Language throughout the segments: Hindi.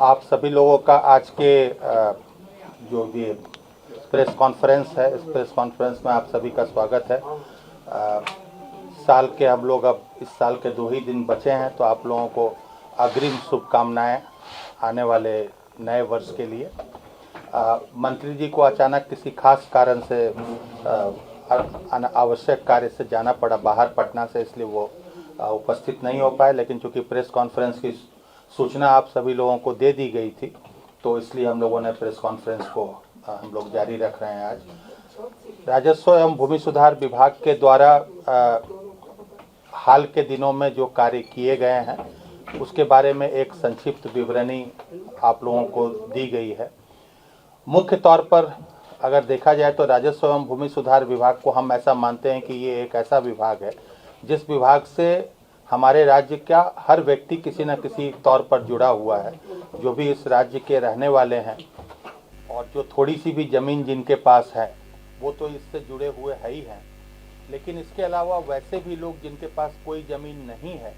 आप सभी लोगों का आज के जो भी प्रेस कॉन्फ्रेंस है, इस प्रेस कॉन्फ्रेंस में आप सभी का स्वागत है। साल के हम लोग अब इस साल के 2 ही दिन बचे हैं, तो आप लोगों को अग्रिम शुभकामनाएं आने वाले नए वर्ष के लिए। मंत्री जी को अचानक किसी खास कारण से आवश्यक कार्य से जाना पड़ा बाहर पटना से, इसलिए वो उपस्थित नहीं हो पाए। लेकिन चूंकि प्रेस कॉन्फ्रेंस की सूचना आप सभी लोगों को दे दी गई थी, तो इसलिए हम लोगों ने प्रेस कॉन्फ्रेंस को हम लोग जारी रख रहे हैं। आज राजस्व एवं भूमि सुधार विभाग के द्वारा हाल के दिनों में जो कार्य किए गए हैं उसके बारे में एक संक्षिप्त विवरणी आप लोगों को दी गई है। मुख्य तौर पर अगर देखा जाए तो राजस्व एवं भूमि सुधार विभाग को हम ऐसा मानते हैं कि ये एक ऐसा विभाग है जिस विभाग से हमारे राज्य का हर व्यक्ति किसी न किसी तौर पर जुड़ा हुआ है। जो भी इस राज्य के रहने वाले हैं और जो थोड़ी सी भी ज़मीन जिनके पास है वो तो इससे जुड़े हुए है ही हैं, लेकिन इसके अलावा वैसे भी लोग जिनके पास कोई ज़मीन नहीं है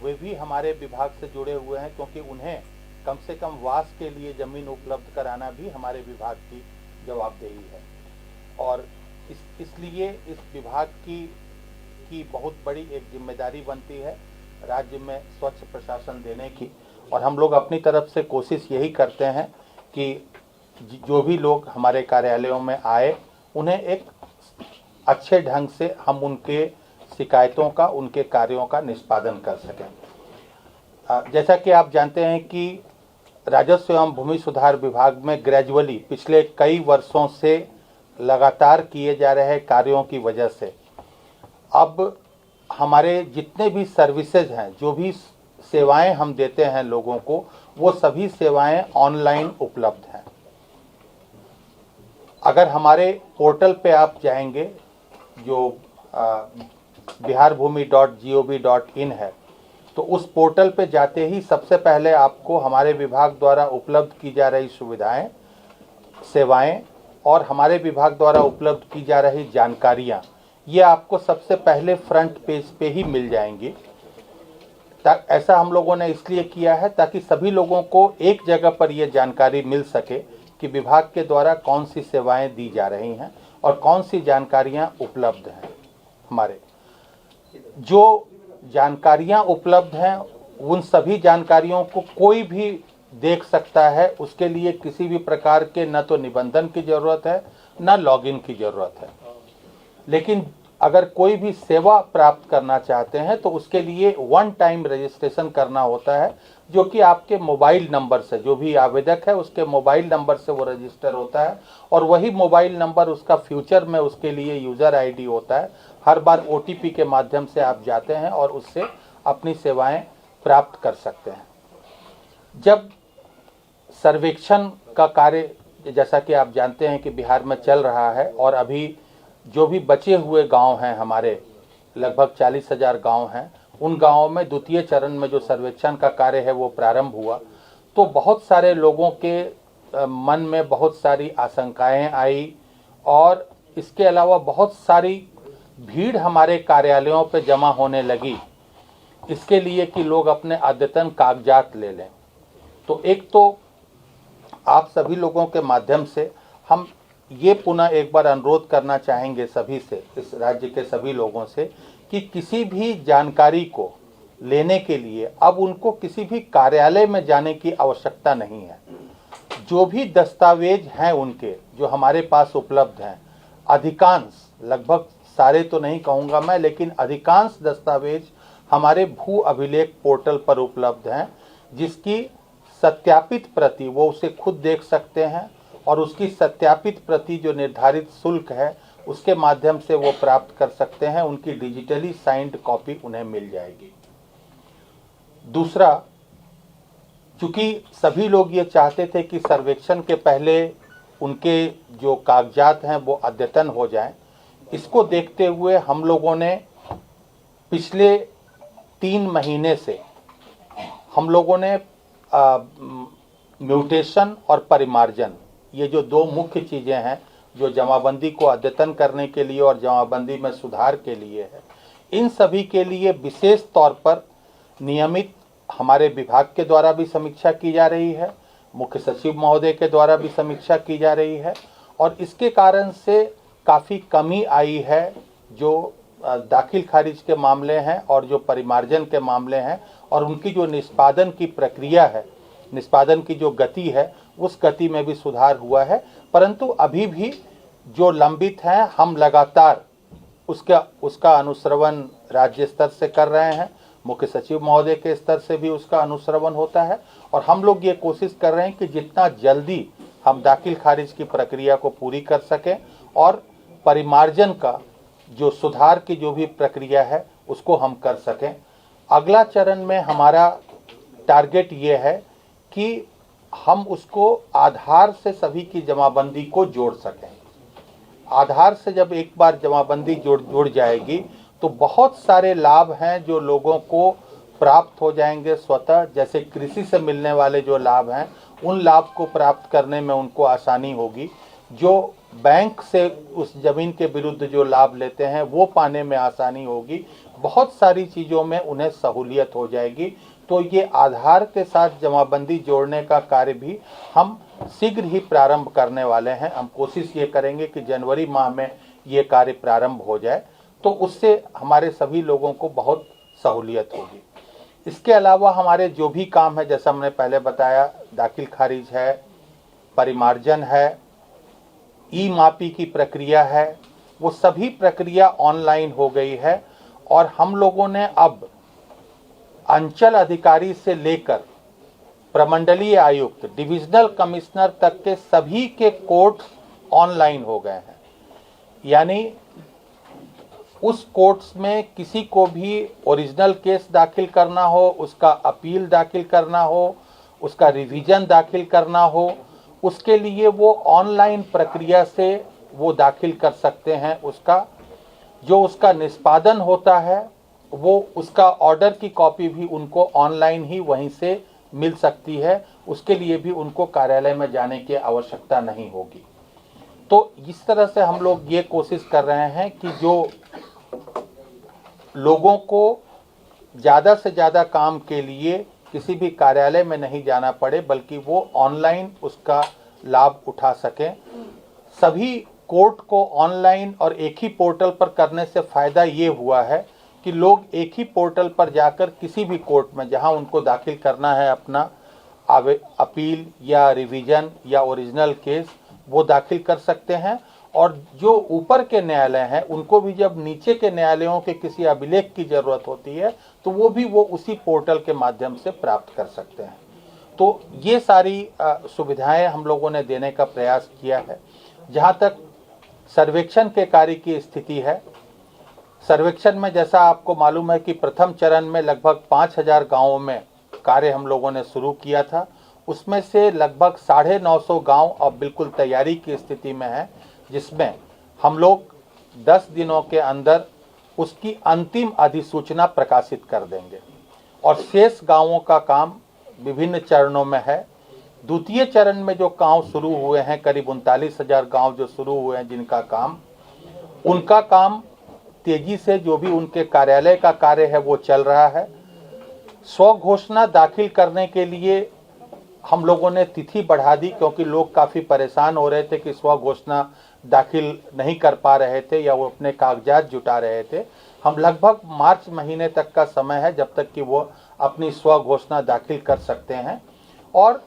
वे भी हमारे विभाग से जुड़े हुए हैं, क्योंकि उन्हें कम से कम वास के लिए ज़मीन उपलब्ध कराना भी हमारे विभाग की जवाबदेही है। और इसलिए इस विभाग की बहुत बड़ी एक जिम्मेदारी बनती है राज्य में स्वच्छ प्रशासन देने की। और हम लोग अपनी तरफ से कोशिश यही करते हैं कि जो भी लोग हमारे कार्यालयों में आए उन्हें एक अच्छे ढंग से हम उनके शिकायतों का, उनके कार्यों का निष्पादन कर सकें। जैसा कि आप जानते हैं कि राजस्व एवं भूमि सुधार विभाग में ग्रेजुअली पिछले कई वर्षों से लगातार किए जा रहे कार्यों की वजह से अब हमारे जितने भी सर्विसेज हैं, जो भी सेवाएं हम देते हैं लोगों को, वो सभी सेवाएं ऑनलाइन उपलब्ध हैं। अगर हमारे पोर्टल पे आप जाएंगे जो biharbhumi.gov.in है, तो उस पोर्टल पे जाते ही सबसे पहले आपको हमारे विभाग द्वारा उपलब्ध की जा रही सुविधाएं, सेवाएं और हमारे विभाग द्वारा उपलब्ध की जा रही जानकारियां, ये आपको सबसे पहले फ्रंट पेज पे ही मिल जाएंगी। ऐसा हम लोगों ने इसलिए किया है ताकि सभी लोगों को एक जगह पर ये जानकारी मिल सके कि विभाग के द्वारा कौन सी सेवाएं दी जा रही हैं और कौन सी जानकारियां उपलब्ध हैं। हमारे जो जानकारियां उपलब्ध हैं उन सभी जानकारियों को कोई भी देख सकता है। उसके लिए किसी भी प्रकार के न तो निबंधन की ज़रूरत है न लॉगिन की ज़रूरत है। लेकिन अगर कोई भी सेवा प्राप्त करना चाहते हैं तो उसके लिए वन टाइम रजिस्ट्रेशन करना होता है, जो कि आपके मोबाइल नंबर से, जो भी आवेदक है उसके मोबाइल नंबर से वो रजिस्टर होता है। और वही मोबाइल नंबर उसका फ्यूचर में उसके लिए यूज़र आईडी होता है। हर बार ओटीपी के माध्यम से आप जाते हैं और उससे अपनी सेवाएं प्राप्त कर सकते हैं। जब सर्वेक्षण का कार्य, जैसा कि आप जानते हैं कि बिहार में चल रहा है और अभी जो भी बचे हुए गांव हैं, हमारे लगभग 40,000 गांव हैं, उन गांवों में द्वितीय चरण में जो सर्वेक्षण का कार्य है वो प्रारंभ हुआ, तो बहुत सारे लोगों के मन में बहुत सारी आशंकाएं आई और इसके अलावा बहुत सारी भीड़ हमारे कार्यालयों पे जमा होने लगी इसके लिए कि लोग अपने अद्यतन कागजात ले लें। तो एक तो आप सभी लोगों के माध्यम से हम ये पुनः एक बार अनुरोध करना चाहेंगे सभी से, इस राज्य के सभी लोगों से, कि किसी भी जानकारी को लेने के लिए अब उनको किसी भी कार्यालय में जाने की आवश्यकता नहीं है। जो भी दस्तावेज हैं उनके, जो हमारे पास उपलब्ध हैं, अधिकांश, लगभग सारे तो नहीं कहूँगा मैं, लेकिन अधिकांश दस्तावेज हमारे भू अभिलेख पोर्टल पर उपलब्ध हैं, जिसकी सत्यापित प्रति वो उसे खुद देख सकते हैं और उसकी सत्यापित प्रति जो निर्धारित शुल्क है उसके माध्यम से वो प्राप्त कर सकते हैं। उनकी डिजिटली साइंड कॉपी उन्हें मिल जाएगी। दूसरा, चूंकि सभी लोग ये चाहते थे कि सर्वेक्षण के पहले उनके जो कागजात हैं वो अद्यतन हो जाएं, इसको देखते हुए हम लोगों ने पिछले 3 महीने से हम लोगों ने म्यूटेशन और परिमार्जन, ये जो 2 मुख्य चीज़ें हैं जो जमाबंदी को अद्यतन करने के लिए और जमाबंदी में सुधार के लिए है, इन सभी के लिए विशेष तौर पर नियमित हमारे विभाग के द्वारा भी समीक्षा की जा रही है। मुख्य सचिव महोदय के द्वारा भी समीक्षा की जा रही है और इसके कारण से काफ़ी कमी आई है जो दाखिल खारिज के मामले हैं और जो परिमार्जन के मामले हैं और उनकी जो निष्पादन की प्रक्रिया है, निष्पादन की जो गति है, उस गति में भी सुधार हुआ है। परंतु अभी भी जो लंबित हैं हम लगातार उसका अनुश्रवण राज्य स्तर से कर रहे हैं, मुख्य सचिव महोदय के स्तर से भी उसका अनुश्रवण होता है और हम लोग ये कोशिश कर रहे हैं कि जितना जल्दी हम दाखिल खारिज की प्रक्रिया को पूरी कर सकें और परिमार्जन का जो सुधार की जो भी प्रक्रिया है उसको हम कर सकें। अगला चरण में हमारा टारगेट ये है कि हम उसको आधार से सभी की जमाबंदी को जोड़ सकें। आधार से जब एक बार जमाबंदी जुड़ जाएगी तो बहुत सारे लाभ हैं जो लोगों को प्राप्त हो जाएंगे स्वतः। जैसे कृषि से मिलने वाले जो लाभ हैं उन लाभ को प्राप्त करने में उनको आसानी होगी, जो बैंक से उस जमीन के विरुद्ध जो लाभ लेते हैं वो पाने में आसानी होगी, बहुत सारी चीज़ों में उन्हें सहूलियत हो जाएगी। तो ये आधार के साथ जमाबंदी जोड़ने का कार्य भी हम शीघ्र ही प्रारंभ करने वाले हैं। हम कोशिश ये करेंगे कि जनवरी माह में ये कार्य प्रारंभ हो जाए, तो उससे हमारे सभी लोगों को बहुत सहूलियत होगी। इसके अलावा हमारे जो भी काम है, जैसा हमने पहले बताया, दाखिल खारिज है, परिमार्जन है, ई मापी की प्रक्रिया है, वो सभी प्रक्रिया ऑनलाइन हो गई है और हम लोगों ने अब अंचल अधिकारी से लेकर प्रमंडलीय आयुक्त, डिविजनल कमिश्नर तक के सभी के कोर्ट ऑनलाइन हो गए हैं। यानी उस कोर्ट्स में किसी को भी ओरिजिनल केस दाखिल करना हो, उसका अपील दाखिल करना हो, उसका रिवीजन दाखिल करना हो, उसके लिए वो ऑनलाइन प्रक्रिया से वो दाखिल कर सकते हैं। उसका निष्पादन होता है वो उसका ऑर्डर की कॉपी भी उनको ऑनलाइन ही वहीं से मिल सकती है, उसके लिए भी उनको कार्यालय में जाने की आवश्यकता नहीं होगी। तो इस तरह से हम लोग ये कोशिश कर रहे हैं कि जो लोगों को ज़्यादा से ज़्यादा काम के लिए किसी भी कार्यालय में नहीं जाना पड़े, बल्कि वो ऑनलाइन उसका लाभ उठा सकें। सभी कोर्ट को ऑनलाइन और एक ही पोर्टल पर करने से फ़ायदा ये हुआ है कि लोग एक ही पोर्टल पर जाकर किसी भी कोर्ट में जहां उनको दाखिल करना है अपना अपील या रिवीजन या ओरिजिनल केस, वो दाखिल कर सकते हैं। और जो ऊपर के न्यायालय हैं उनको भी जब नीचे के न्यायालयों के किसी अभिलेख की ज़रूरत होती है तो वो भी उसी पोर्टल के माध्यम से प्राप्त कर सकते हैं। तो ये सारी सुविधाएं हम लोगों ने देने का प्रयास किया है। जहाँ तक सर्वेक्षण के कार्य की स्थिति है, सर्वेक्षण में जैसा आपको मालूम है कि प्रथम चरण में लगभग 5000 गाँवों में कार्य हम लोगों ने शुरू किया था। उसमें से लगभग 950 गाँव अब बिल्कुल तैयारी की स्थिति में है, जिसमें हम लोग 10 दिनों के अंदर उसकी अंतिम अधिसूचना प्रकाशित कर देंगे और शेष गांवों का काम विभिन्न चरणों में है। द्वितीय चरण में जो गांव शुरू हुए हैं, करीब 39,000 गांव जो शुरू हुए हैं उनका काम तेजी से, जो भी उनके कार्यालय का कार्य है वो चल रहा है। स्व घोषणा दाखिल करने के लिए हम लोगों ने तिथि बढ़ा दी, क्योंकि लोग काफ़ी परेशान हो रहे थे कि स्व घोषणा दाखिल नहीं कर पा रहे थे या वो अपने कागजात जुटा रहे थे। हम लगभग मार्च महीने तक का समय है जब तक कि वो अपनी स्व घोषणा दाखिल कर सकते हैं। और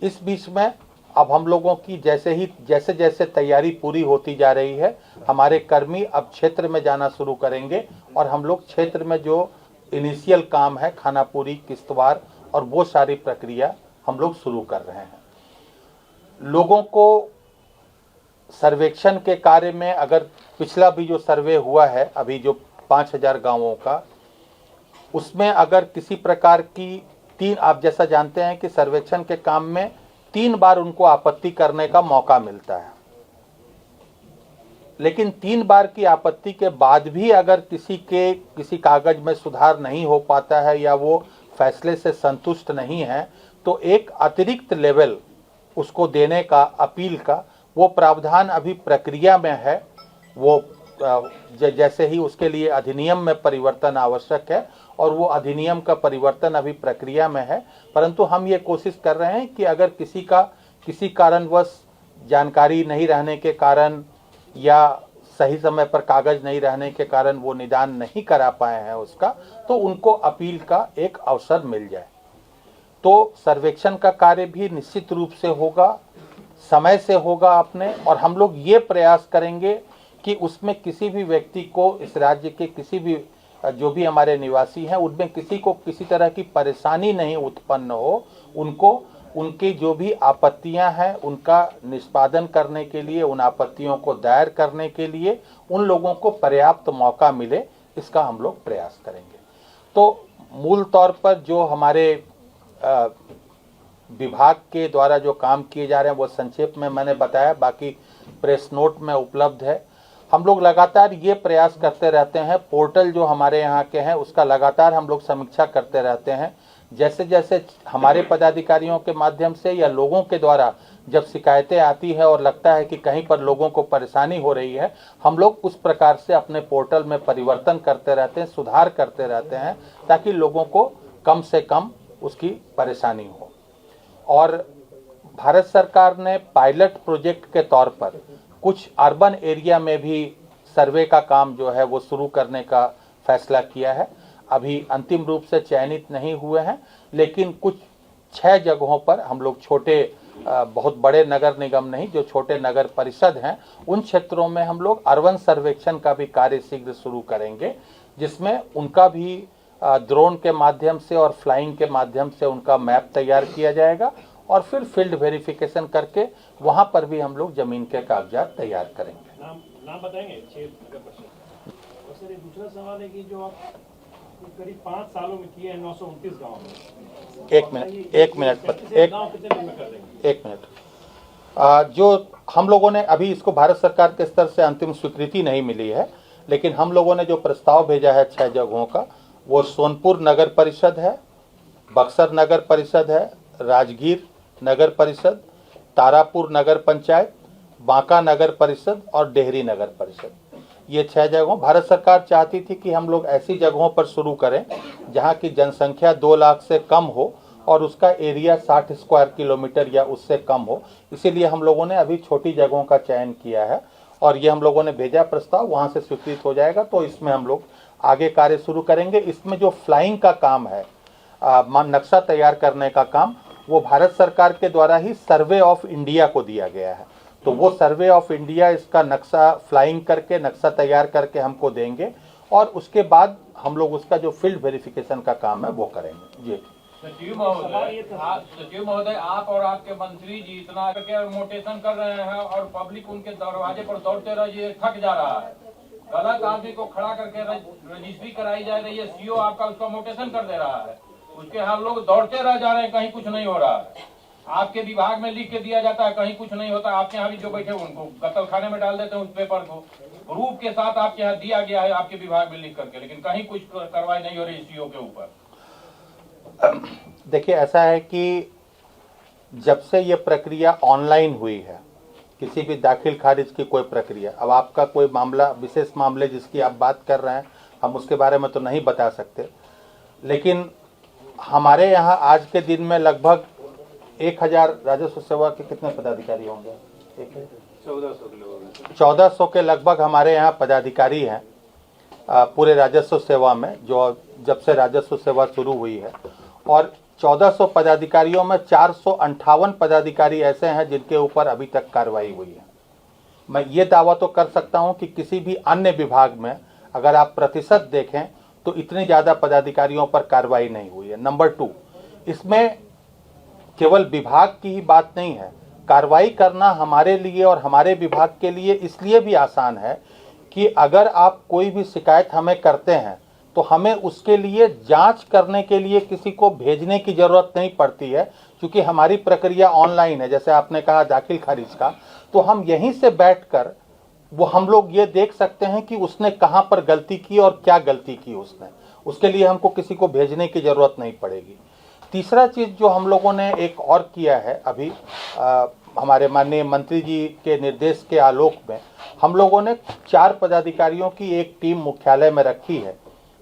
इस बीच में अब हम लोगों की जैसे जैसे तैयारी पूरी होती जा रही है, हमारे कर्मी अब क्षेत्र में जाना शुरू करेंगे और हम लोग क्षेत्र में जो इनिशियल काम है, खानापुरी, किश्तवाड़ और वो सारी प्रक्रिया हम लोग शुरू कर रहे हैं। लोगों को सर्वेक्षण के कार्य में, अगर पिछला भी जो सर्वे हुआ है अभी जो 5000 गांवों का, उसमें अगर किसी प्रकार की आप जैसा जानते हैं कि सर्वेक्षण के काम में 3 बार उनको आपत्ति करने का मौका मिलता है, लेकिन 3 बार की आपत्ति के बाद भी अगर किसी कागज में सुधार नहीं हो पाता है या वो फैसले से संतुष्ट नहीं है, तो एक अतिरिक्त लेवल उसको देने का, अपील का, वो प्रावधान अभी प्रक्रिया में है। वो जैसे ही उसके लिए अधिनियम में परिवर्तन आवश्यक है और वो अधिनियम का परिवर्तन अभी प्रक्रिया में है, परंतु हम ये कोशिश कर रहे हैं कि अगर किसी कारणवश जानकारी नहीं रहने के कारण या सही समय पर कागज नहीं रहने के कारण वो निदान नहीं करा पाए हैं उसका, तो उनको अपील का एक अवसर मिल जाए। तो सर्वेक्षण का कार्य भी निश्चित रूप से होगा, समय से होगा अपने, और हम लोग ये प्रयास करेंगे कि उसमें किसी भी व्यक्ति को, इस राज्य के किसी भी जो भी हमारे निवासी हैं, उनमें किसी को किसी तरह की परेशानी नहीं उत्पन्न हो। उनको उनकी जो भी आपत्तियां हैं उनका निष्पादन करने के लिए, उन आपत्तियों को दायर करने के लिए उन लोगों को पर्याप्त मौका मिले, इसका हम लोग प्रयास करेंगे। तो मूल तौर पर जो हमारे विभाग के द्वारा जो काम किए जा रहे हैं वो संक्षेप में मैंने बताया, बाकी प्रेस नोट में उपलब्ध है। हम लोग लगातार ये प्रयास करते रहते हैं, पोर्टल जो हमारे यहाँ के हैं उसका लगातार हम लोग समीक्षा करते रहते हैं। जैसे जैसे हमारे पदाधिकारियों के माध्यम से या लोगों के द्वारा जब शिकायतें आती है और लगता है कि कहीं पर लोगों को परेशानी हो रही है, हम लोग उस प्रकार से अपने पोर्टल में परिवर्तन करते रहते हैं, सुधार करते रहते हैं, ताकि लोगों को कम से कम उसकी परेशानी हो। और भारत सरकार ने पायलट प्रोजेक्ट के तौर पर कुछ अर्बन एरिया में भी सर्वे का काम जो है वो शुरू करने का फैसला किया है। अभी अंतिम रूप से चयनित नहीं हुए हैं, लेकिन कुछ 6 जगहों पर हम लोग छोटे, बहुत बड़े नगर निगम नहीं, जो छोटे नगर परिषद हैं, उन क्षेत्रों में हम लोग अर्बन सर्वेक्षण का भी कार्य शीघ्र शुरू करेंगे, जिसमें उनका भी ड्रोन के माध्यम से और फ्लाइंग के माध्यम से उनका मैप तैयार किया जाएगा और फिर फील्ड वेरिफिकेशन करके वहां पर भी हम लोग जमीन के कागजात तैयार करेंगे। नाम बताएंगे 6 नगर परिषद। और सर एक दूसरा सवाल है कि जो आप करीब 5 सालों में किए हैं 929 गाँव में, एक मिनट जो हम लोगों ने अभी इसको भारत सरकार के स्तर से अंतिम स्वीकृति नहीं मिली है, लेकिन हम लोगों ने जो प्रस्ताव भेजा है 6 जगहों का, वो सोनपुर नगर परिषद है, बक्सर नगर परिषद है, राजगीर नगर परिषद, तारापुर नगर पंचायत, बांका नगर परिषद और डेहरी नगर परिषद। ये 6 जगहों भारत सरकार चाहती थी कि हम लोग ऐसी जगहों पर शुरू करें जहां की जनसंख्या 2 लाख से कम हो और उसका एरिया 60 स्क्वायर किलोमीटर या उससे कम हो। इसीलिए हम लोगों ने अभी छोटी जगहों का चयन किया है और ये हम लोगों ने भेजा प्रस्ताव, वहां से स्वीकृत हो जाएगा तो इसमें हम लोग आगे कार्य शुरू करेंगे। इसमें जो फ्लाइंग का काम है, नक्शा तैयार करने का काम, वो भारत सरकार के द्वारा ही सर्वे ऑफ इंडिया को दिया गया है। तो वो सर्वे ऑफ इंडिया इसका नक्शा फ्लाइंग करके, नक्शा तैयार करके हमको देंगे और उसके बाद हम लोग उसका जो फील्ड वेरिफिकेशन का काम है वो करेंगे। जी सचिव महोदय, आप और आपके मंत्री जी इतना करके मोटेशन कर रहे हैं और पब्लिक उनके दरवाजे पर दौड़ते रहिए, थक जा रहा है। गलत आदमी को खड़ा करके रजिस्ट्री कराई जा रही है, सीओ आपका उसका मोटेशन कर दे रहा है, उसके हम लोग दौड़ते रह जा रहे हैं, कहीं कुछ नहीं हो रहा है। आपके विभाग में लिख के दिया जाता है, कहीं कुछ नहीं होता। आपके यहाँ भी जो बैठे उनको कत्ल खाने में डाल देते हैं उस पेपर को, प्रूफ के साथ आपके यहाँ दिया गया है आपके विभाग में लिख करके, लेकिन कहीं कुछ कार्रवाई नहीं हो रही सीओ के ऊपर। देखिए, ऐसा है कि जब से ये प्रक्रिया ऑनलाइन हुई है, किसी भी दाखिल खारिज की कोई प्रक्रिया, अब आपका कोई मामला, विशेष मामले जिसकी आप बात कर रहे हैं, हम उसके बारे में तो नहीं बता सकते, लेकिन हमारे यहाँ आज के दिन में लगभग 1000 राजस्व सेवा के कितने पदाधिकारी होंगे? 1400 के लगभग हमारे यहाँ पदाधिकारी हैं पूरे राजस्व सेवा में, जो जब से राजस्व सेवा शुरू हुई है। और 1400 पदाधिकारियों में 458 पदाधिकारी ऐसे हैं जिनके ऊपर अभी तक कार्रवाई हुई है। मैं ये दावा तो कर सकता हूं कि किसी भी अन्य विभाग में अगर आप प्रतिशत देखें तो इतने ज़्यादा पदाधिकारियों पर कार्रवाई नहीं हुई है। नंबर 2, इसमें केवल विभाग की ही बात नहीं है, कार्रवाई करना हमारे लिए और हमारे विभाग के लिए इसलिए भी आसान है कि अगर आप कोई भी शिकायत हमें करते हैं तो हमें उसके लिए जांच करने के लिए किसी को भेजने की ज़रूरत नहीं पड़ती है, क्योंकि हमारी प्रक्रिया ऑनलाइन है। जैसे आपने कहा दाखिल खारिज का, तो हम यहीं से बैठकर वो हम लोग ये देख सकते हैं कि उसने कहाँ पर गलती की और क्या गलती की उसने, उसके लिए हमको किसी को भेजने की ज़रूरत नहीं पड़ेगी। तीसरा चीज़ जो हम लोगों ने एक और किया है, अभी हमारे माननीय मंत्री जी के निर्देश के आलोक में हम लोगों ने 4 पदाधिकारियों की एक टीम मुख्यालय में रखी है,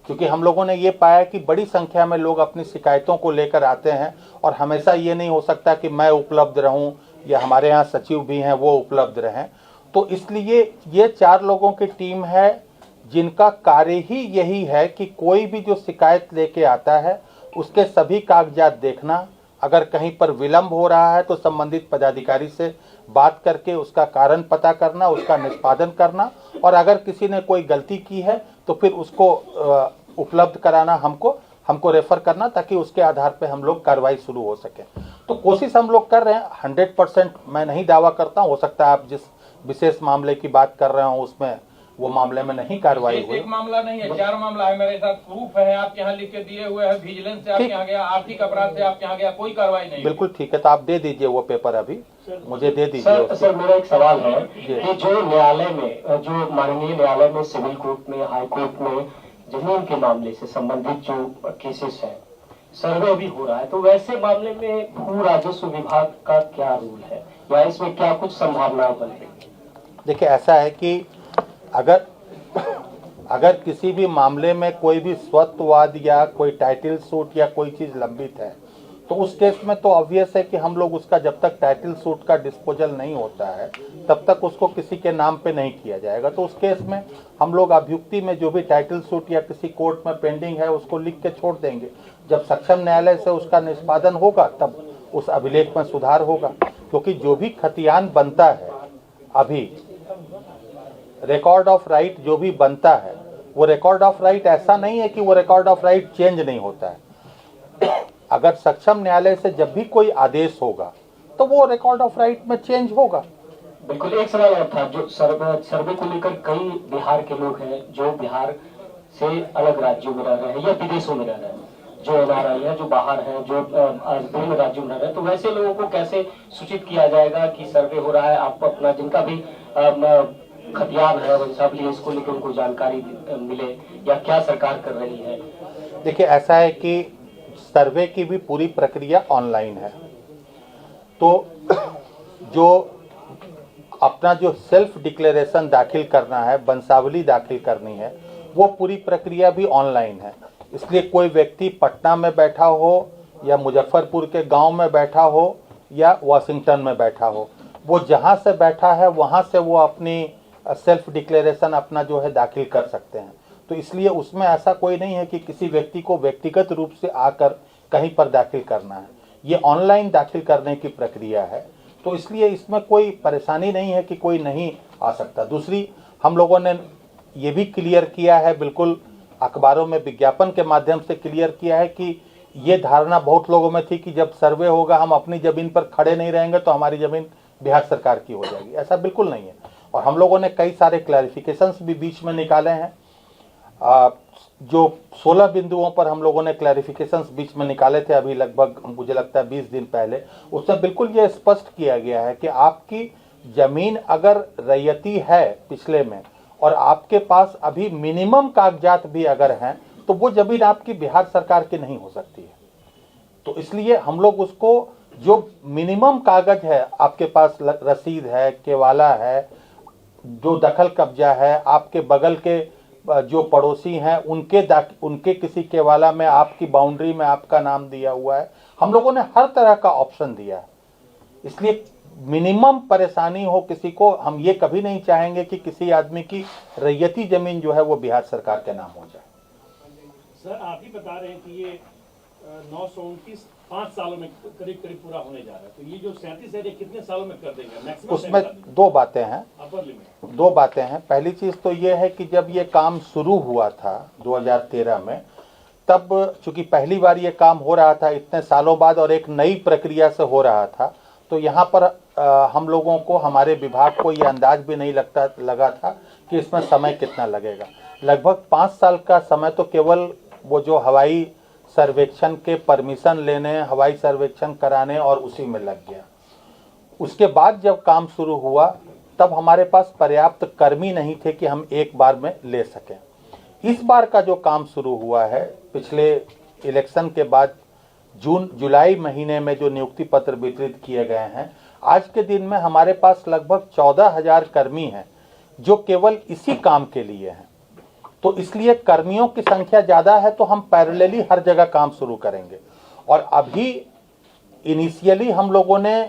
क्योंकि हम लोगों ने ये पाया कि बड़ी संख्या में लोग अपनी शिकायतों को लेकर आते हैं और हमेशा ये नहीं हो सकता कि मैं उपलब्ध रहूं या हमारे यहाँ सचिव भी हैं वो उपलब्ध रहें। तो इसलिए ये 4 लोगों की टीम है जिनका कार्य ही यही है कि कोई भी जो शिकायत लेके आता है उसके सभी कागजात देखना, अगर कहीं पर विलंब हो रहा है तो संबंधित पदाधिकारी से बात करके उसका कारण पता करना, उसका निष्पादन करना, और अगर किसी ने कोई गलती की है तो फिर उसको उपलब्ध कराना, हमको रेफर करना, ताकि उसके आधार पे हम लोग कार्रवाई शुरू हो सके। तो कोशिश हम लोग कर रहे हैं। 100% मैं नहीं दावा करता हूँ, हो सकता है आप जिस विशेष मामले की बात कर रहे हो उसमें वो मामले में नहीं कार्रवाई हुई। एक मामला नहीं है, 4 मामला है, मेरे साथ प्रूफ है, आपके यहाँ लिख के दिए हुए है, विजिलेंस से आपके यहाँ गया, आर्थिक अपराध से आपके यहाँ गया, कोई कार्रवाई नहीं। बिल्कुल ठीक है, तो आप दे दीजिए वो पेपर, अभी मुझे दे दीजिए। सर मेरा एक सवाल है कि जो न्यायालय में, जो माननीय न्यायालय में, सिविल कोर्ट में, हाई कोर्ट में जमीन के मामले से संबंधित जो केसेस है, सर्वे भी हो रहा है, तो वैसे मामले में भू राजस्व विभाग का क्या रोल है या इसमें क्या कुछ संभावनाएं बन रही है? देखिए, ऐसा है कि अगर किसी भी मामले में कोई भी स्वत्ववाद या कोई टाइटल सूट या कोई चीज़ लंबित है तो उस केस में तो ऑब्वियस है कि हम लोग उसका, जब तक टाइटल सूट का डिस्पोजल नहीं होता है तब तक उसको किसी के नाम पे नहीं किया जाएगा। तो उस केस में हम लोग अभियुक्ति में जो भी टाइटल सूट या किसी कोर्ट में पेंडिंग है उसको लिख के छोड़ देंगे। जब सक्षम न्यायालय से उसका निष्पादन होगा तब उस अभिलेख में सुधार होगा, क्योंकि जो भी खतियान बनता है, अभी रिकॉर्ड ऑफ राइट जो भी बनता है, वो रिकॉर्ड ऑफ राइट ऐसा नहीं है कि वो रिकॉर्ड ऑफ राइट चेंज नहीं होता है। अगर सक्षम न्यायालय से जब भी कोई आदेश होगा तो वो रिकॉर्ड ऑफ राइट में चेंज होगा। बिल्कुल। एक सवाल और था, जो सर्वे को लेकर कई बिहार के लोग हैं जो बिहार से अलग राज्यों में रह रहे हैं या विदेशों में रह रहे हैं, जो एनआरआई है, जो बाहर हैं, जो विभिन्न राज्यों में रह रहे हैं, तो वैसे लोगों को कैसे सूचित किया जाएगा कि सर्वे हो रहा है? आप अपना जिनका भी खतियान है इसको लेकर उनको जानकारी मिले या क्या सरकार कर रही है? देखिए, ऐसा है कि सर्वे की भी पूरी प्रक्रिया ऑनलाइन है, तो जो अपना जो सेल्फ डिक्लेरेशन दाखिल करना है, वंशावली दाखिल करनी है, वो पूरी प्रक्रिया भी ऑनलाइन है। इसलिए कोई व्यक्ति पटना में बैठा हो या मुजफ्फरपुर के गांव में बैठा हो या वाशिंगटन में बैठा हो, वो जहां से बैठा है वहां से वो अपनी सेल्फ डिक्लेरेशन अपना जो है दाखिल कर सकते हैं। तो इसलिए उसमें ऐसा कोई नहीं है कि किसी व्यक्ति को व्यक्तिगत रूप से आकर कहीं पर दाखिल करना है, ये ऑनलाइन दाखिल करने की प्रक्रिया है। तो इसलिए इसमें कोई परेशानी नहीं है कि कोई नहीं आ सकता। दूसरी, हम लोगों ने ये भी क्लियर किया है, बिल्कुल अखबारों में विज्ञापन के माध्यम से क्लियर किया है कि ये धारणा बहुत लोगों में थी कि जब सर्वे होगा हम अपनी ज़मीन पर खड़े नहीं रहेंगे तो हमारी ज़मीन बिहार सरकार की हो जाएगी। ऐसा बिल्कुल नहीं है। और हम लोगों ने कई सारे क्लैरिफिकेशंस भी बीच में निकाले हैं। जो 16 बिंदुओं पर हम लोगों ने क्लैरिफिकेशंस बीच में निकाले थे, अभी लगभग मुझे लगता है 20 दिन पहले, उसमें बिल्कुल ये स्पष्ट किया गया है कि आपकी ज़मीन अगर रैयती है पिछले में और आपके पास अभी मिनिमम कागजात भी अगर हैं तो वो ज़मीन आपकी बिहार सरकार की नहीं हो सकती है। तो इसलिए हम लोग उसको, जो मिनिमम कागज है, आपके पास रसीद है, केवाला है, जो दखल कब्जा है, आपके बगल के जो पड़ोसी हैं उनके किसी केवाला में आपकी बाउंड्री में आपका नाम दिया हुआ है, हम लोगों ने हर तरह का ऑप्शन दिया है। इसलिए मिनिमम परेशानी हो किसी को, हम ये कभी नहीं चाहेंगे कि किसी आदमी की रैयती जमीन जो है वो बिहार सरकार के नाम हो जाए। सर, आप ही बता रहे हैं कि ये 929 5 सालों में करीब करीब पूरा होने जा रहा है, तो ये जो 37 है ये कितने सालों में कर देंगे मैक्सिमम? उसमें 2 बातें हैं, अपर लिमिट 2 बातें हैं। पहली चीज़ तो ये है कि जब ये काम शुरू हुआ था 2013 में, तब चूंकि पहली बार ये काम हो रहा था इतने सालों बाद और एक नई प्रक्रिया से हो रहा था, तो यहाँ पर हम लोगों को, हमारे विभाग को ये अंदाज भी नहीं लगा था कि इसमें समय कितना लगेगा। लगभग 5 साल का समय तो केवल वो जो हवाई सर्वेक्षण के परमिशन लेने, हवाई सर्वेक्षण कराने और उसी में लग गया। उसके बाद जब काम शुरू हुआ तब हमारे पास पर्याप्त कर्मी नहीं थे कि हम एक बार में ले सकें। इस बार का जो काम शुरू हुआ है, पिछले इलेक्शन के बाद जुलाई महीने में जो नियुक्ति पत्र वितरित किए गए हैं, आज के दिन में हमारे पास लगभग 14,000 कर्मी हैं जो केवल इसी काम के लिए हैं। तो इसलिए कर्मियों की संख्या ज़्यादा है तो हम पैरेलली हर जगह काम शुरू करेंगे। और अभी इनिशियली हम लोगों ने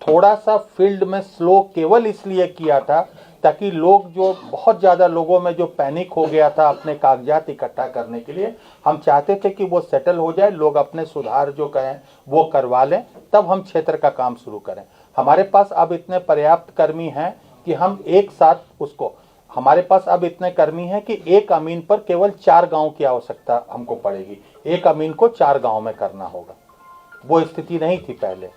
थोड़ा सा फील्ड में स्लो केवल इसलिए किया था ताकि लोग, जो बहुत ज़्यादा लोगों में जो पैनिक हो गया था अपने कागजात इकट्ठा करने के लिए, हम चाहते थे कि वो सेटल हो जाए, लोग अपने सुधार जो कहें वो करवा लें, तब हम क्षेत्र का काम शुरू करें। हमारे पास अब इतने पर्याप्त कर्मी हैं कि हम एक साथ उसको, हमारे पास अब इतने कर्मी हैं कि एक अमीन पर केवल 4 गांव की आवश्यकता हमको पड़ेगी। एक अमीन को 4 गांव में करना होगा, वो स्थिति नहीं थी पहले।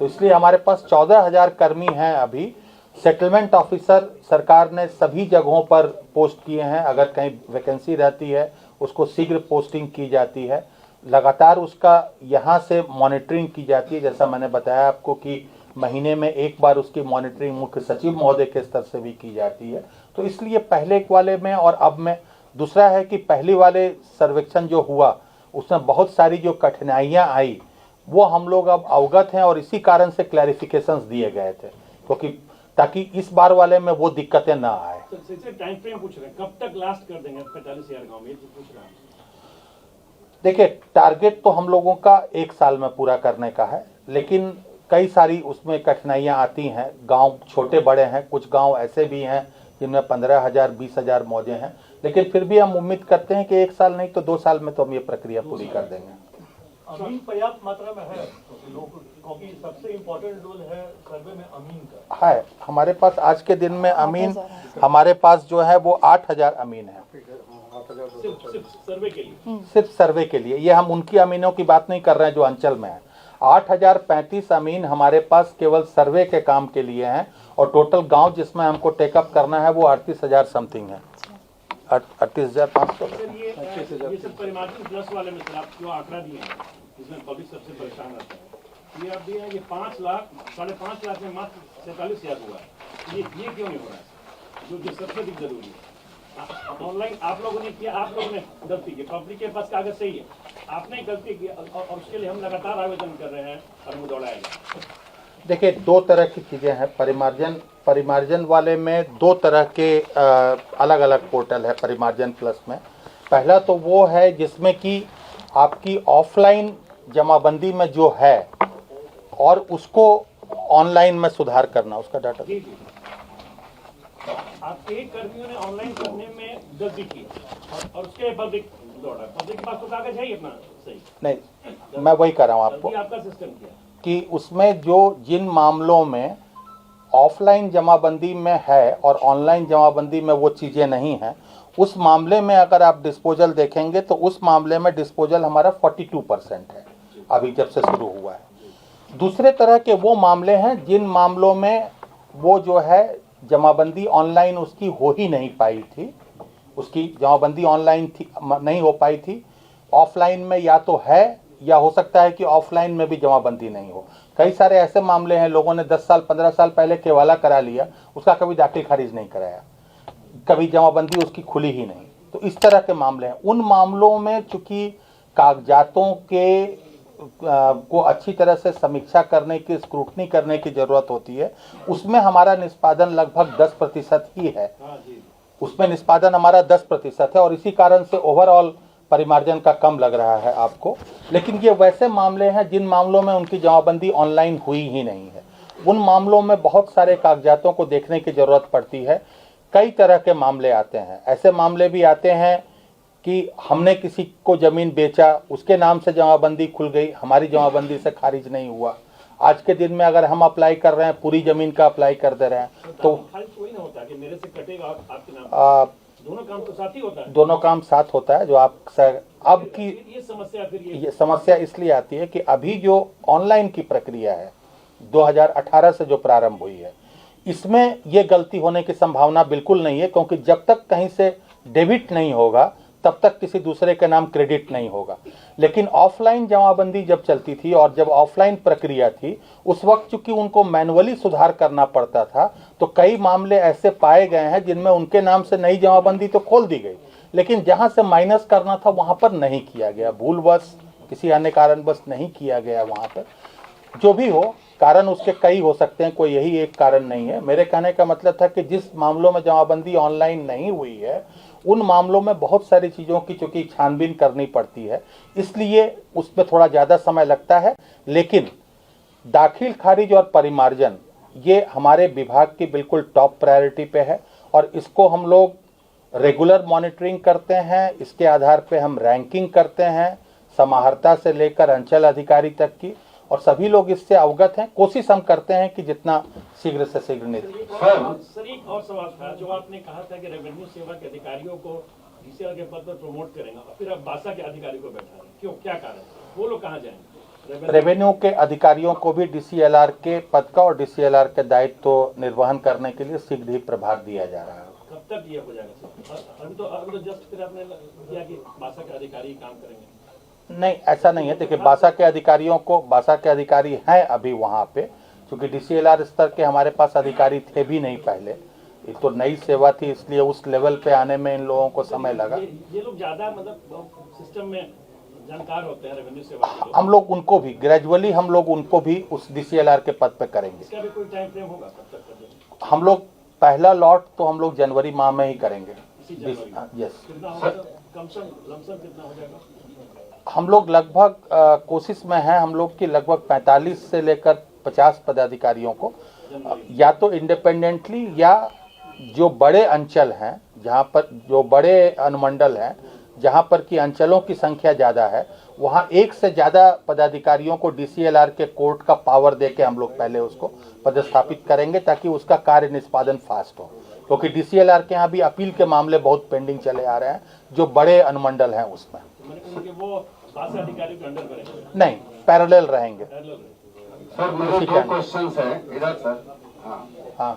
तो इसलिए हमारे पास 14,000 कर्मी हैं अभी। सेटलमेंट ऑफिसर सरकार ने सभी जगहों पर पोस्ट किए हैं, अगर कहीं वैकेंसी रहती है उसको शीघ्र पोस्टिंग की जाती है। लगातार उसका यहाँ से मॉनिटरिंग की जाती है, जैसा मैंने बताया आपको कि महीने में एक बार उसकी मॉनिटरिंग मुख्य सचिव महोदय के स्तर से भी की जाती है। तो इसलिए पहले वाले में और अब में, दूसरा है कि पहले वाले सर्वेक्षण जो हुआ उसमें बहुत सारी जो कठिनाइयाँ आई वो हम लोग अब अवगत हैं और इसी कारण से क्लैरिफिकेशंस दिए गए थे, क्योंकि ताकि इस बार वाले में वो दिक्कतें ना आए। सर टाइम फ्रेम पूछ रहे हैं, कब तक लास्ट कर देंगे 45,000 गाँव में, पूछ रहे हैं। देखिए, टारगेट तो हम लोगों का 1 साल में पूरा करने का है, लेकिन कई सारी उसमें कठिनाइयाँ आती हैं। गांव छोटे बड़े हैं, कुछ गांव ऐसे भी हैं जिनमें 15,000 20,000 मौजे हैं, लेकिन फिर भी हम उम्मीद करते हैं कि 1 साल नहीं तो 2 साल में तो हम ये प्रक्रिया पूरी कर देंगे। अमीन पर्याप्त मात्रा में है लोग, क्योंकि सबसे इम्पोर्टेंट रोल है सर्वे में अमीन का है। हमारे पास आज के दिन में अमीन, हमारे पास जो है वो 8,000 अमीन है सिर्फ सर्वे के लिए। सिर्फ सर्वे के लिए। ये हम उनकी अमीनों की बात नहीं कर रहे हैं जो अंचल में है। 8,035 अमीन हमारे पास केवल सर्वे के काम के लिए हैं, और टोटल गांव जिसमें हमको टेकअप करना है वो 38,000 समथिंग है, 38,500। ये सब परिमार्जन प्लस वाले में सर आप जो आंकड़ा दिए हैं जिसमें पब्लिक सबसे परेशान रहता है, ये आप दिए हैं कि 5 लाख 5.5 लाख में मात्र 47,000 हुआ है। ये क्यों नहीं हो रहा है, जो सबसे अधिक जरूरी है? ऑनलाइन आप लोगों ने किया, आप लोगों ने गलती की, पब्लिक के पास कागज सही है, आपने गलती की, और उसके लिए हम लगातार आवेदन कर रहे हैं और हमें दौड़ाएगा। देखिए, 2 तरह की चीज़ें हैं। परिमार्जन वाले में 2 तरह के अलग अलग पोर्टल है परिमार्जन प्लस में। पहला तो वो है जिसमें कि आपकी ऑफलाइन जमाबंदी में जो है और उसको ऑनलाइन में सुधार करना, उसका डाटा। आपके कर्मियों ने ऑनलाइन करने में गलती की और उसके पब्लिक दौड़ा, पब्लिक के पास तो कागज है ही अपना सही नहीं, मैं वही कर रहा हूँ आपको आपका सिस्टम क्या कि उसमें जो जिन मामलों में ऑफलाइन जमाबंदी में है और ऑनलाइन जमाबंदी में वो चीज़ें नहीं हैं, उस मामले में अगर आप डिस्पोजल देखेंगे तो उस मामले में डिस्पोजल हमारा 42% है अभी जब से शुरू हुआ है। दूसरे तरह के वो मामले हैं जिन मामलों में वो जो है जमाबंदी ऑनलाइन उसकी हो ही नहीं पाई थी, उसकी जमाबंदी ऑनलाइन थी नहीं हो पाई थी, ऑफलाइन में या तो है या हो सकता है कि ऑफलाइन में भी जमाबंदी नहीं हो। कई सारे ऐसे मामले हैं, लोगों ने 10 साल 15 साल पहले केवाला करा लिया, उसका कभी दाखिल खारिज नहीं कराया, कभी जमाबंदी उसकी खुली ही नहीं। तो इस तरह के मामले हैं। उन मामलों में चूंकि कागजातों के को अच्छी तरह से समीक्षा करने की, स्क्रूटनी करने की ज़रूरत होती है, उसमें हमारा निष्पादन लगभग 10% ही है। उसमें निष्पादन हमारा 10% है और इसी कारण से ओवरऑल परिमार्जन का कम लग रहा है आपको। लेकिन ये वैसे मामले हैं जिन मामलों में उनकी जमाबंदी ऑनलाइन हुई ही नहीं है। उन मामलों में बहुत सारे कागजातों को देखने की ज़रूरत पड़ती है। कई तरह के मामले आते हैं। ऐसे मामले भी आते हैं कि हमने किसी को ज़मीन बेचा, उसके नाम से जमाबंदी खुल गई, हमारी जमाबंदी से खारिज नहीं हुआ। आज के दिन में अगर हम अप्लाई कर रहे हैं, पूरी ज़मीन का अप्लाई कर दे रहे हैं तो कोई ना होता कि मेरे से कटेगा आपके नाम, दोनों काम तो साथ ही होता है। दोनों काम साथ होता है। जो आप अब की ये समस्या फिर ये समस्या इसलिए आती है कि अभी जो ऑनलाइन की प्रक्रिया है 2018 से जो प्रारंभ हुई है, इसमें ये गलती होने की संभावना बिल्कुल नहीं है, क्योंकि जब तक कहीं से डेबिट नहीं होगा तब तक किसी दूसरे के नाम क्रेडिट नहीं होगा। लेकिन ऑफलाइन जमाबंदी जब चलती थी और जब ऑफलाइन प्रक्रिया थी, उस वक्त चूंकि उनको मैनुअली सुधार करना पड़ता था, तो कई मामले ऐसे पाए गए हैं जिनमें उनके नाम से नई जमाबंदी तो खोल दी गई, लेकिन जहां से माइनस करना था वहां पर नहीं किया गया, भूलवश किसी अन्य कारणवश नहीं किया गया वहाँ पर। जो भी हो, कारण उसके कई हो सकते हैं, कोई यही एक कारण नहीं है। मेरे कहने का मतलब था कि जिस मामलों में जमाबंदी ऑनलाइन नहीं हुई है, उन मामलों में बहुत सारी चीज़ों की चूँकि छानबीन करनी पड़ती है, इसलिए उसमें थोड़ा ज़्यादा समय लगता है। लेकिन दाखिल, खारिज और परिमार्जन ये हमारे विभाग की बिल्कुल टॉप प्रायोरिटी पे है और इसको हम लोग रेगुलर मॉनिटरिंग करते हैं। इसके आधार पे हम रैंकिंग करते हैं, समाहर्ता से लेकर अंचल अधिकारी तक की, और सभी लोग इससे अवगत हैं। कोशिश हम करते हैं कि जितना शीघ्र से शीघ्र सर एक और सवाल था, जो आपने कहा था कि रेवेन्यू सेवा के अधिकारियों को डीसीएल के पद पर प्रमोट करेंगे और फिर अब बासा के अधिकारी को बैठा रहे, क्यों, क्या कारण, वो लोग कहाँ जाएंगे? रेवेन्यू के अधिकारियों को भी डीसीएलआर के पद का और डीसीएलआर के दायित्व तो निर्वहन करने के लिए शीघ्र ही प्रभार दिया जा रहा है। कब तक ये हो जाएगा सर? अभी तो जस्ट फिर आपने किया कि बासा के अधिकारी काम करेंगे। नहीं, ऐसा नहीं है। देखिए, बासा के अधिकारी हैं अभी वहाँ पे, क्योंकि डीसीएलआर स्तर के हमारे पास अधिकारी थे भी नहीं पहले, ये तो नई सेवा थी, इसलिए उस लेवल पे आने में इन लोगों को समय लगा। ये लोग ज्यादा मतलब सिस्टम में जानकार होते हैं रेवेन्यू सेवा के लोग। हम लोग उनको भी ग्रेजुअली उनको भी उस डीसीएलआर के पद पे करेंगे। इसका भी कोई टाइम फ्रेम होगा कब तक कर देंगे? हम लोग पहला लॉट तो हम लोग जनवरी माह में ही करेंगे। यस, कितना होगा कम से कम लमसम कितना हो जाएगा? हम लोग लगभग कोशिश में हैं, हम लोग की लगभग 45 से लेकर 50 पदाधिकारियों को या तो इंडिपेंडेंटली या जो बड़े अंचल हैं, जहाँ पर जो बड़े अनुमंडल हैं, जहाँ पर की अंचलों की संख्या ज़्यादा है, वहाँ एक से ज़्यादा पदाधिकारियों को डीसीएलआर के कोर्ट का पावर देके हम लोग पहले उसको पदस्थापित करेंगे, ताकि उसका कार्य निष्पादन फास्ट हो। क्योंकि डीसीएलआर के यहाँ भी अपील के मामले बहुत पेंडिंग चले आ रहे हैं, जो बड़े अनुमंडल हैं उसमें। वो बासा अधिकारी के अंडर करेंगे? नहीं, पैरेलल रहेंगे। सर मेरे दो क्वेश्चंस हैं इधर सर। हाँ,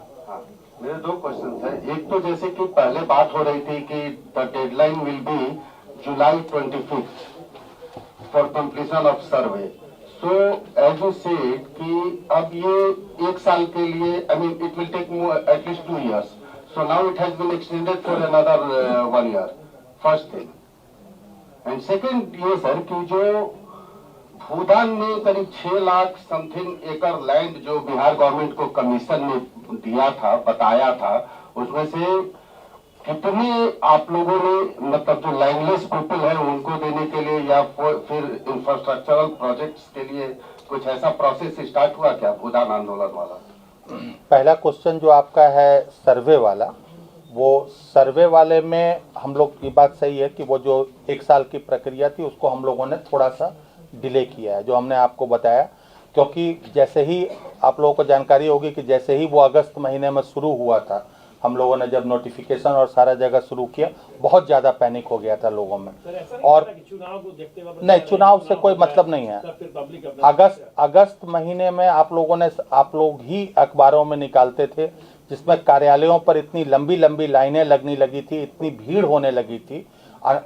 मेरे दो क्वेश्चंस हैं। एक तो जैसे कि पहले बात हो रही थी कि the deadline will be July 25 for completion of survey. So as you said कि अब ये एक साल के लिए, I mean it will take at least 2 years. So now it has been extended for another 1 year. First thing. And second ये सर कि जो भूदान में करीब 6 लाख समथिंग एकड़ लैंड जो बिहार गवर्नमेंट को कमीशन ने दिया था, बताया था, उसमें से कितने आप लोगों ने मतलब जो लैंडलेस पीपल है उनको देने के लिए या फिर इंफ्रास्ट्रक्चरल प्रोजेक्ट्स के लिए कुछ ऐसा प्रोसेस स्टार्ट हुआ क्या भूदान आंदोलन वाला? पहला क्वेश्चन जो आपका है सर्वे वाला, वो सर्वे वाले में हम लोग की बात सही है कि वो जो 1 साल की प्रक्रिया थी उसको हम लोगों ने थोड़ा सा डिले किया है, जो हमने आपको बताया। क्योंकि जैसे ही आप लोगों को जानकारी होगी कि जैसे ही वो अगस्त महीने में शुरू हुआ था, हम लोगों ने जब नोटिफिकेशन और सारा जगह शुरू किया, बहुत ज़्यादा पैनिक हो गया था लोगों में। और चुनाव को देखते हुए नहीं, चुनाव से कोई मतलब नहीं है। अगस्त महीने में आप लोग ही अखबारों में निकालते थे, जिसमें कार्यालयों पर इतनी लंबी लंबी लाइनें लगने लगी थी, इतनी भीड़ होने लगी थी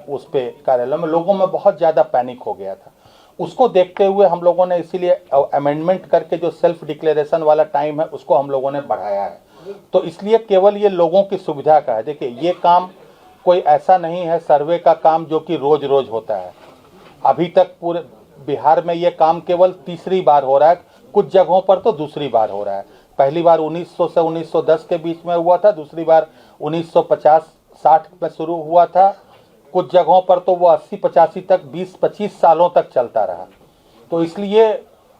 उस पे कार्यालयों में, लोगों में बहुत ज़्यादा पैनिक हो गया था। उसको देखते हुए हम लोगों ने इसीलिए अमेंडमेंट करके जो सेल्फ डिक्लेरेशन वाला टाइम है उसको हम लोगों ने बढ़ाया है। तो इसलिए केवल ये लोगों की सुविधा का है। देखिए, ये काम कोई ऐसा नहीं है सर्वे का काम जो कि रोज रोज होता है। अभी तक पूरे बिहार में ये काम केवल तीसरी बार हो रहा है, कुछ जगहों पर तो दूसरी बार हो रहा है। पहली बार 1900 से 1910 के बीच में हुआ था, दूसरी बार 1950-60 में शुरू हुआ था, कुछ जगहों पर तो वो 80-85 तक 20-25 सालों तक चलता रहा। तो इसलिए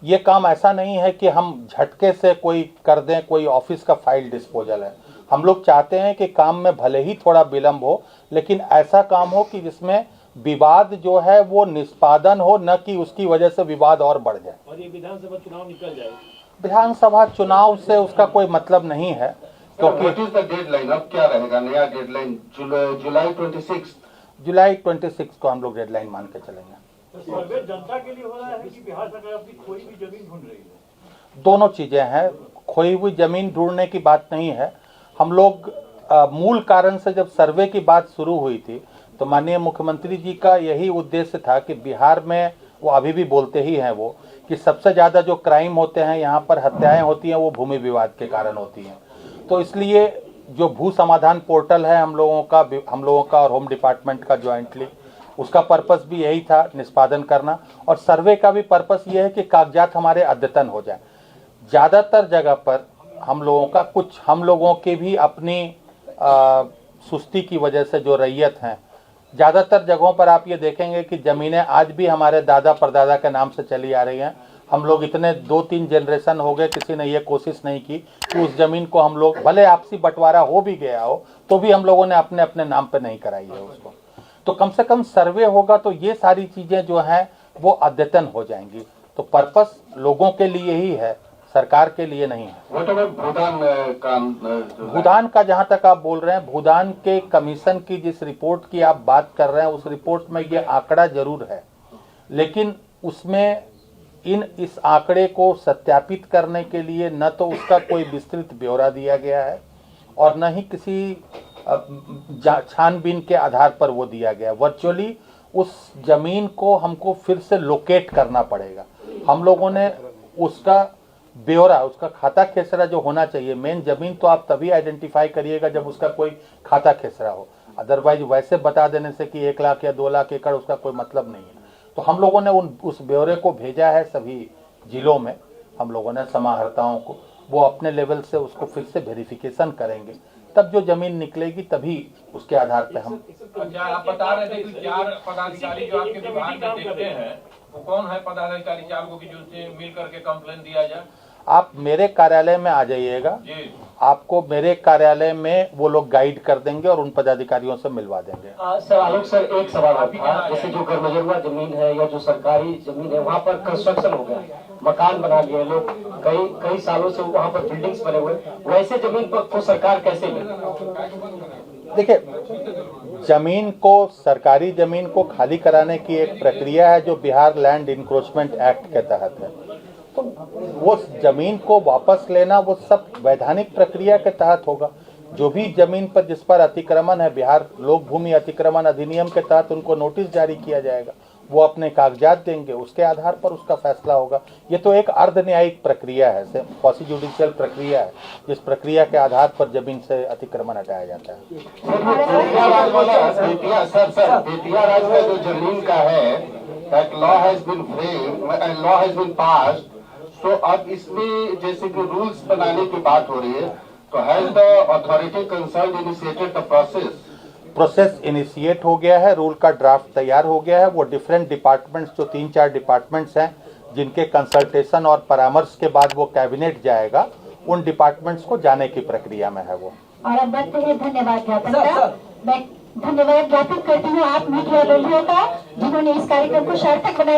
ये काम ऐसा नहीं है कि हम झटके से कोई कर दें, कोई ऑफिस का फाइल डिस्पोजल है। हम लोग चाहते हैं कि काम में भले ही थोड़ा विलंब हो, लेकिन ऐसा काम हो कि जिसमें विवाद जो है वो निष्पादन हो, न कि उसकी वजह से विवाद और बढ़ जाए। और ये विधानसभा चुनाव निकल जाए, विधानसभा चुनाव से उसका कोई मतलब नहीं है, क्योंकि व्हाट इज द डेडलाइन? अब क्या रहेगा नया डेडलाइन? जुलाई 26? जुलाई 26 को हम लोग डेडलाइन मान के चलेंगे। सर्वे जनता के लिए हो रहा है कि बिहार सरकार अपनी खोई हुई जमीन ढूंढ रही है? दोनों चीजें हैं। खोई हुई जमीन ढूंढने की बात नहीं है। हम लोग मूल कारण से जब सर्वे की बात शुरू हुई थी तो माननीय मुख्यमंत्री जी का यही उद्देश्य था कि बिहार में, वो अभी भी बोलते ही हैं वो, कि सबसे ज़्यादा जो क्राइम होते हैं यहाँ पर, हत्याएं होती हैं, वो भूमि विवाद के कारण होती हैं। तो इसलिए जो भू समाधान पोर्टल है हम लोगों का और होम डिपार्टमेंट का ज्वाइंटली, उसका पर्पस भी यही था, निष्पादन करना। और सर्वे का भी पर्पस ये है कि कागजात हमारे अद्यतन हो जाए। ज़्यादातर जगह पर हम लोगों की भी अपनी सुस्ती की वजह से जो रैयत हैं, ज़्यादातर जगहों पर आप ये देखेंगे कि ज़मीनें आज भी हमारे दादा परदादा के नाम से चली आ रही हैं। हम लोग इतने 2-3 जनरेशन हो गए, किसी ने ये कोशिश नहीं की कि उस ज़मीन को हम लोग, भले आपसी बंटवारा हो भी गया हो तो भी हम लोगों ने अपने अपने नाम पे नहीं कराई है उसको। तो कम से कम सर्वे होगा तो ये सारी चीज़ें जो हैं वो अद्यतन हो जाएंगी। तो पर्पस लोगों के लिए ही है, सरकार के लिए नहीं है। भूदान का जहाँ तक आप बोल रहे हैं, भूदान के कमीशन की जिस रिपोर्ट की आप बात कर रहे हैं, उस रिपोर्ट में ये आंकड़ा जरूर है, लेकिन उसमें इस आंकड़े को सत्यापित करने के लिए न तो उसका कोई विस्तृत ब्यौरा दिया गया है और न ही किसी छानबीन के आधार पर वो दिया गया है। वर्चुअली उस जमीन को हमको फिर से लोकेट करना पड़ेगा। हम लोगों ने उसका ब्यौरा, उसका खाता खेसरा जो होना चाहिए, मेन जमीन तो आप तभी आइडेंटिफाई करिएगा जब उसका कोई खाता खेसरा हो। अदरवाइज वैसे बता देने से कि 1 लाख या 2 लाख एकड़, उसका कोई मतलब नहीं है। तो हम लोगों ने उस ब्यौरे को भेजा है सभी जिलों में, हम लोगों ने समाहर्ताओं को, वो अपने लेवल से उसको फिर से वेरिफिकेशन करेंगे, तब जो जमीन निकलेगी तभी उसके आधार पे हम। अच्छा, आप बता रहे थे कि 4 पदाधिकारी जो आपके विभाग में देखते हैं, वो कौन है पदाधिकारी 4 को, कि जो मिल करके कंप्लेन दिया जाए? आप मेरे कार्यालय में आ जाइएगा, आपको मेरे कार्यालय में वो लोग गाइड कर देंगे और उन पदाधिकारियों से मिलवा देंगे। सर आलोक सर, एक सवाल और था, जैसे जो गरमजरुआ जमीन है या जो सरकारी जमीन है, वहाँ पर कंस्ट्रक्शन हो गया, मकान बना लिए लोग, कई सालों से वहाँ पर बिल्डिंग्स बने हुए, वैसे जमीन पर को सरकार कैसे ले? देखिए, जमीन को, सरकारी जमीन को खाली कराने की एक प्रक्रिया है जो बिहार लैंड इंक्रोचमेंट एक्ट के तहत है। तो वो जमीन को वापस लेना वो सब वैधानिक प्रक्रिया के तहत होगा। जो भी जमीन पर जिस पर अतिक्रमण है, बिहार लोक भूमि अतिक्रमण अधिनियम के तहत उनको नोटिस जारी किया जाएगा, वो अपने कागजात देंगे, उसके आधार पर उसका फैसला होगा। ये तो एक अर्ध न्यायिक प्रक्रिया है, क्वासी जुडिशियल प्रक्रिया है, जिस प्रक्रिया के आधार पर जमीन से अतिक्रमण हटाया जाता है। बेतिया राज का जो जमीन का है, that law has been framed, law has been passed, तो अब इसमें जैसे कि रूल्स बनाने की बात हो रही है, तो has the authority concerned initiated the process initiate हो गया है, रूल का ड्राफ्ट तैयार हो गया है। वो डिफरेंट डिपार्टमेंट्स, जो 3-4 डिपार्टमेंट्स हैं जिनके कंसल्टेशन और परामर्श के बाद वो कैबिनेट जाएगा, उन डिपार्टमेंट्स को जाने की प्रक्रिया में है वो। और अब बढ़ते हैं धन्यवाद ज्ञापन का। मैं धन्यवाद ज्ञापन करती हूँ आप मीडिया बंधुओं का, जिन्होंने इस कार्यक्रम को सार्थक बनाया।